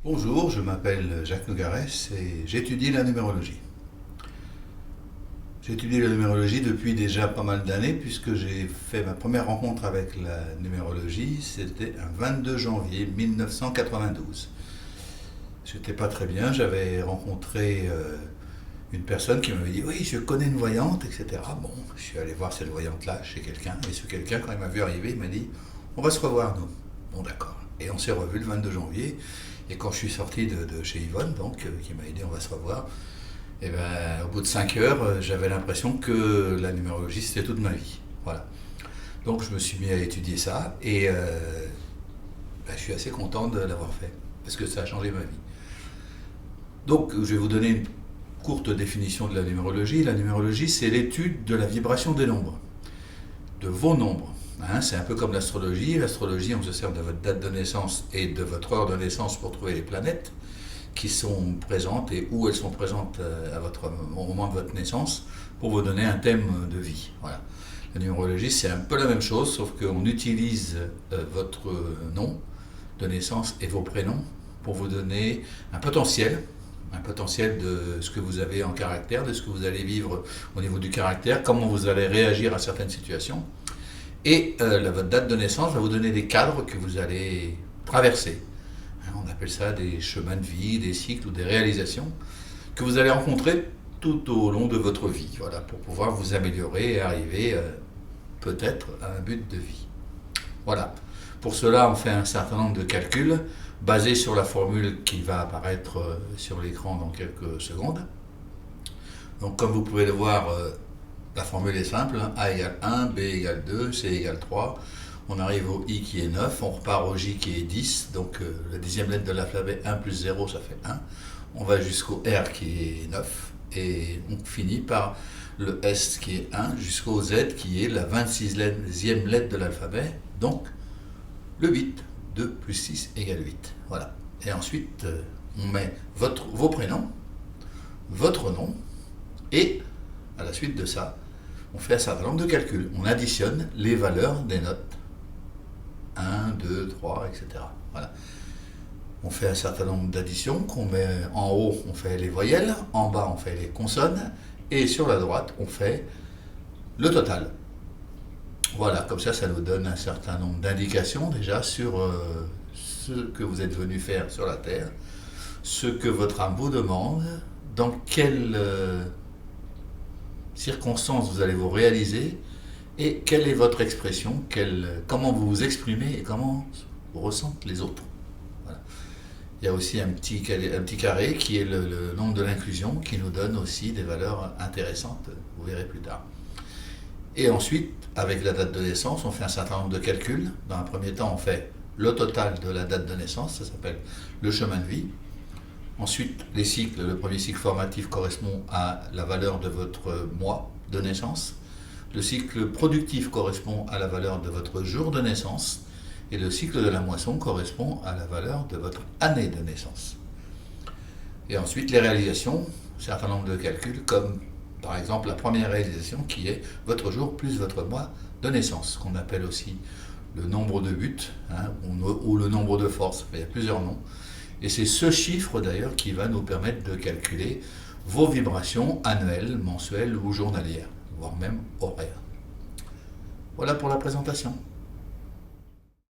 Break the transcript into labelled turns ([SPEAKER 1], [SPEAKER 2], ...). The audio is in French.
[SPEAKER 1] Bonjour, je m'appelle Jacques Nogares et j'étudie la numérologie. J'étudie la numérologie depuis déjà pas mal d'années puisque j'ai fait ma première rencontre avec la numérologie, c'était un 22 janvier 1992. J'étais pas très bien, j'avais rencontré une personne qui m'avait dit oui, je connais une voyante, etc. Bon, je suis allé voir cette voyante-là chez quelqu'un et ce quelqu'un, quand il m'a vu arriver, il m'a dit on va se revoir nous. Bon, d'accord. Et on s'est revu le 22 janvier. Et quand je suis sorti de chez Yvonne, donc, qui m'a dit on va se revoir, et ben, au bout de 5 heures, j'avais l'impression que la numérologie c'était toute ma vie. Voilà. Donc je me suis mis à étudier ça et ben, je suis assez content de l'avoir fait parce que ça a changé ma vie. Donc je vais vous donner une courte définition de la numérologie. La numérologie, c'est l'étude de la vibration des nombres, de vos nombres. Hein, c'est un peu comme l'astrologie. L'astrologie, on se sert de votre date de naissance et de votre heure de naissance pour trouver les planètes qui sont présentes et où elles sont présentes au moment de votre naissance pour vous donner un thème de vie. Voilà. La numérologie, c'est un peu la même chose, sauf qu'on utilise votre nom de naissance et vos prénoms pour vous donner un potentiel de ce que vous avez en caractère, de ce que vous allez vivre au niveau du caractère, comment vous allez réagir à certaines situations. Et votre date de naissance va vous donner des cadres que vous allez traverser. On appelle ça des chemins de vie, des cycles ou des réalisations que vous allez rencontrer tout au long de votre vie, voilà, pour pouvoir vous améliorer et arriver peut-être à un but de vie. Voilà. Pour cela, on fait un certain nombre de calculs basés sur la formule qui va apparaître sur l'écran dans quelques secondes. Donc, comme vous pouvez le voir, la formule est simple, hein. A égale 1, B égale 2, C égale 3. On arrive au I qui est 9, on repart au J qui est 10, donc la dixième lettre de l'alphabet 1 plus 0 ça fait 1. On va jusqu'au R qui est 9 et on finit par le S qui est 1 jusqu'au Z qui est la 26e lettre de l'alphabet, donc le 8. 2 plus 6 égale 8. Voilà. Et ensuite, on met vos prénoms, votre nom et à la suite de ça, on fait un certain nombre de calculs. On additionne les valeurs des notes. 1, 2, 3, etc. Voilà. On fait un certain nombre d'additions qu'on met en haut, on fait les voyelles, en bas, on fait les consonnes, et sur la droite, on fait le total. Voilà, comme ça nous donne un certain nombre d'indications déjà sur ce que vous êtes venu faire sur la Terre, ce que votre âme vous demande, dans quelles circonstances vous allez vous réaliser, et quelle est votre expression, comment vous vous exprimez et comment vous ressentent les autres. Voilà. Il y a aussi un petit carré qui est le nombre de l'inclusion qui nous donne aussi des valeurs intéressantes, vous verrez plus tard. Et ensuite, avec la date de naissance, on fait un certain nombre de calculs. Dans un premier temps, on fait le total de la date de naissance, ça s'appelle le chemin de vie. Ensuite, les cycles, le premier cycle formatif correspond à la valeur de votre mois de naissance. Le cycle productif correspond à la valeur de votre jour de naissance et le cycle de la moisson correspond à la valeur de votre année de naissance. Et ensuite, les réalisations, un certain nombre de calculs, comme par exemple la première réalisation qui est votre jour plus votre mois de naissance, qu'on appelle aussi le nombre de buts, hein, ou le nombre de forces, il y a plusieurs noms. Et c'est ce chiffre d'ailleurs qui va nous permettre de calculer vos vibrations annuelles, mensuelles ou journalières, voire même horaires. Voilà pour la présentation.